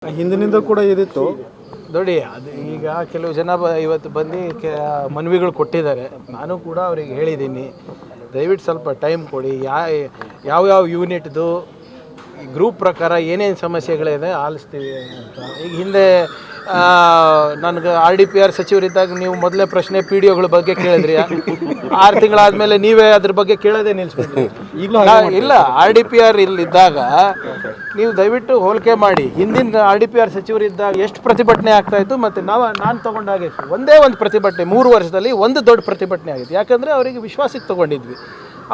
ಹಿಂದಿನಿಂದ ಕೂಡ ಇದಿತ್ತು ನೋಡಿ. ಅದು ಈಗ ಕೆಲವು ಜನ ಇವತ್ತು ಬಂದು ಮನವಿಗಳು ಕೊಟ್ಟಿದ್ದಾರೆ. ನಾನು ಕೂಡ ಅವರಿಗೆ ಹೇಳಿದ್ದೀನಿ, ದಯವಿಟ್ಟು ಸ್ವಲ್ಪ ಟೈಮ್ ಕೊಡಿ. ಯಾವ್ಯಾವ ಯೂನಿಟ್ದು ಈ ಗ್ರೂಪ್ ಪ್ರಕಾರ ಏನೇನು ಸಮಸ್ಯೆಗಳಿದೆ ಆಲಿಸ್ತೀವಿ ಅಂತ. ಈಗ ಹಿಂದೆ ನನಗೆ RDPR ಸಚಿವರಿದ್ದಾಗ ನೀವು ಮೊದಲೇ ಪ್ರಶ್ನೆ PDOಗಳ ಬಗ್ಗೆ ಕೇಳಿದ್ರಿ. 6 ತಿಂಗಳಾದಮೇಲೆ ನೀವೇ ಅದ್ರ ಬಗ್ಗೆ ಕೇಳೋದೇ ನಿಲ್ಲಿಸ್ಬಿಟ್ರಿ. ಇಲ್ಲ, RDPR ಇಲ್ಲಿದ್ದಾಗ ನೀವು ದಯವಿಟ್ಟು ಹೋಲಿಕೆ ಮಾಡಿ. ಹಿಂದಿನ RDPR ಸಚಿವರಿದ್ದಾಗ ಎಷ್ಟು ಪ್ರತಿಭಟನೆ ಆಗ್ತಾಯಿತ್ತು ಮತ್ತು ನಾನು ತೊಗೊಂಡಾಗೆ ಒಂದೇ ಒಂದು ಪ್ರತಿಭಟನೆ 3 ವರ್ಷದಲ್ಲಿ ಒಂದು ದೊಡ್ಡ ಪ್ರತಿಭಟನೆ ಆಗಿತ್ತು. ಯಾಕಂದರೆ ಅವರಿಗೆ ವಿಶ್ವಾಸಕ್ಕೆ ತೊಗೊಂಡಿದ್ವಿ.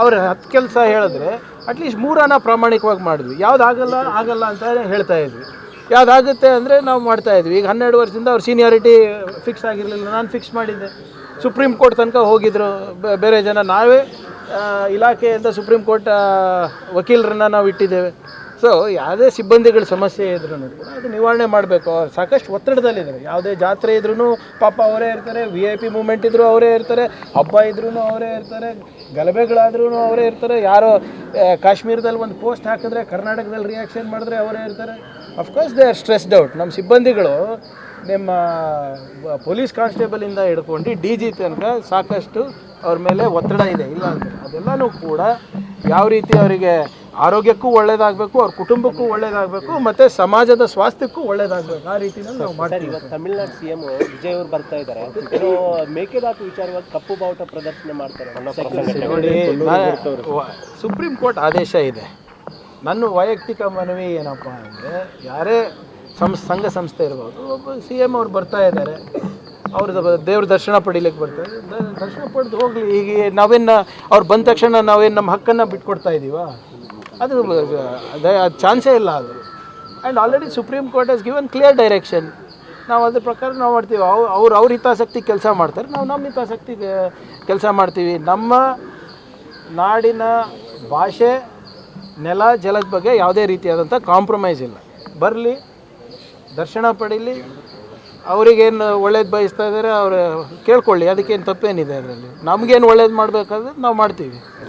ಅವ್ರು 10 ಕೆಲಸ ಹೇಳಿದ್ರೆ ಅಟ್ಲೀಸ್ಟ್ 3 ಪ್ರಾಮಾಣಿಕವಾಗಿ ಮಾಡಿದ್ವಿ. ಆಗಲ್ಲ ಅಂತ ಹೇಳ್ತಾ ಇದ್ವಿ. ಯಾವುದಾಗುತ್ತೆ ಅಂದರೆ ನಾವು ಮಾಡ್ತಾಯಿದ್ವಿ. ಈಗ 12 ವರ್ಷದಿಂದ ಅವ್ರ ಸೀನಿಯಾರಿಟಿ ಫಿಕ್ಸ್ ಆಗಿರಲಿಲ್ಲ, ನಾನು ಫಿಕ್ಸ್ ಮಾಡಿದ್ದೆ. ಸುಪ್ರೀಂ ಕೋರ್ಟ್ ತನಕ ಹೋಗಿದ್ದರು ಬೇರೆ ಜನ. ನಾವೇ ಇಲಾಖೆಯಿಂದ ಸುಪ್ರೀಂ ಕೋರ್ಟ್ ವಕೀಲರನ್ನ ನಾವು ಇಟ್ಟಿದ್ದೇವೆ. ಸೊ ಯಾವುದೇ ಸಿಬ್ಬಂದಿಗಳ ಸಮಸ್ಯೆ ಇದ್ರೂ ಅದು ನಿವಾರಣೆ ಮಾಡಬೇಕು. ಅವ್ರು ಸಾಕಷ್ಟು ಒತ್ತಡದಲ್ಲಿದ್ದಾರೆ. ಯಾವುದೇ ಜಾತ್ರೆ ಇದ್ರೂ ಪಾಪ ಅವರೇ ಇರ್ತಾರೆ, VIP ಮೂಮೆಂಟ್ ಇದ್ದರೂ ಅವರೇ ಇರ್ತಾರೆ, ಹಬ್ಬ ಇದ್ರೂ ಅವರೇ ಇರ್ತಾರೆ, ಗಲಭೆಗಳಾದ್ರೂ ಅವರೇ ಇರ್ತಾರೆ. ಯಾರೋ ಕಾಶ್ಮೀರದಲ್ಲಿ ಒಂದು ಪೋಸ್ಟ್ ಹಾಕಿದ್ರೆ ಕರ್ನಾಟಕದಲ್ಲಿ ರಿಯಾಕ್ಷನ್ ಮಾಡಿದ್ರೆ ಅವರೇ ಇರ್ತಾರೆ. Of course they are stressed out. ನಮ್ಮ ಸಿಬ್ಬಂದಿಗಳು ನಿಮ್ಮ ಪೊಲೀಸ್ ಕಾನ್ಸ್ಟೇಬಲಿಂದ ಹಿಡ್ಕೊಂಡು DG ತನಕ ಸಾಕಷ್ಟು ಅವ್ರ ಮೇಲೆ ಒತ್ತಡ ಇದೆ, ಇಲ್ಲ ಅಂತ. ಅದೆಲ್ಲನೂ ಕೂಡ ಯಾವ ರೀತಿ ಅವರಿಗೆ ಆರೋಗ್ಯಕ್ಕೂ ಒಳ್ಳೇದಾಗಬೇಕು, ಅವ್ರ ಕುಟುಂಬಕ್ಕೂ ಒಳ್ಳೇದಾಗಬೇಕು, ಮತ್ತು ಸಮಾಜದ ಸ್ವಾಸ್ಥ್ಯಕ್ಕೂ ಒಳ್ಳೇದಾಗಬೇಕು. ಆ ರೀತಿಯಲ್ಲಿ ನಾವು ಮಾಡ್ತೀವಿ. ಇವತ್ತು ತಮಿಳುನಾಡು CM ವಿಜಯ್ ಅವರು ಬರ್ತಾ ಇದ್ದಾರೆ. ಏನೋ ಮೇಕೆದಾಟು ವಿಚಾರವಾಗಿ ಕಪ್ಪು ಬಾವುಟ ಪ್ರದರ್ಶನ ಮಾಡ್ತಾರೆ. ನೋಡಿ, ಸುಪ್ರೀಂ ಕೋರ್ಟ್ ಆದೇಶ ಇದೆ. ನನ್ನ ವೈಯಕ್ತಿಕ ಮನವಿ ಏನಪ್ಪ ಅಂದರೆ, ಯಾರೇ ಸಂಘ ಸಂಸ್ಥೆ ಇರ್ಬೋದು, ಒಬ್ಬ CM ಅವ್ರು ಬರ್ತಾ ಇದ್ದಾರೆ, ಅವ್ರದ್ದು ದೇವ್ರ ದರ್ಶನ ಪಡೀಲಿಕ್ಕೆ ಬರ್ತಾರೆ, ದರ್ಶನ ಪಡೆದು ಹೋಗಲಿ. ಈಗ ನಾವೇನು ಅವ್ರು ಬಂದ ತಕ್ಷಣ ನಾವೇನು ನಮ್ಮ ಹಕ್ಕನ್ನು ಬಿಟ್ಕೊಡ್ತಾ ಇದ್ದೀವ? ಅದು ಚಾನ್ಸೇ ಇಲ್ಲ ಅದು. ಆ್ಯಂಡ್ ಆಲ್ರೆಡಿ ಸುಪ್ರೀಂ ಕೋರ್ಟ್ ಹಸ್ ಗಿವನ್ ಕ್ಲಿಯರ್ ಡೈರೆಕ್ಷನ್. ನಾವು ಅದ್ರ ಪ್ರಕಾರ ನಾವು ಮಾಡ್ತೀವಿ. ಅವ್ರ ಹಿತಾಸಕ್ತಿ ಕೆಲಸ ಮಾಡ್ತಾರೆ, ನಾವು ನಮ್ಮ ಹಿತಾಸಕ್ತಿ ಕೆಲಸ ಮಾಡ್ತೀವಿ. ನಮ್ಮ ನಾಡಿನ ಭಾಷೆ, ನೆಲ, ಜಲದ ಬಗ್ಗೆ ಯಾವುದೇ ರೀತಿಯಾದಂಥ ಕಾಂಪ್ರಮೈಸ್ ಇಲ್ಲ. ಬರಲಿ, ದರ್ಶನ ಪಡೀಲಿ, ಅವರಿಗೇನು ಒಳ್ಳೇದು ಬಯಸ್ತಾ ಇದ್ದಾರೆ ಅವ್ರು ಕೇಳ್ಕೊಳ್ಳಿ. ಅದಕ್ಕೇನು ತಪ್ಪೇನಿದೆ ಅದರಲ್ಲಿ? ನಮಗೇನು ಒಳ್ಳೇದು ಮಾಡಬೇಕಾದ್ರೆ ನಾವು ಮಾಡ್ತೀವಿ.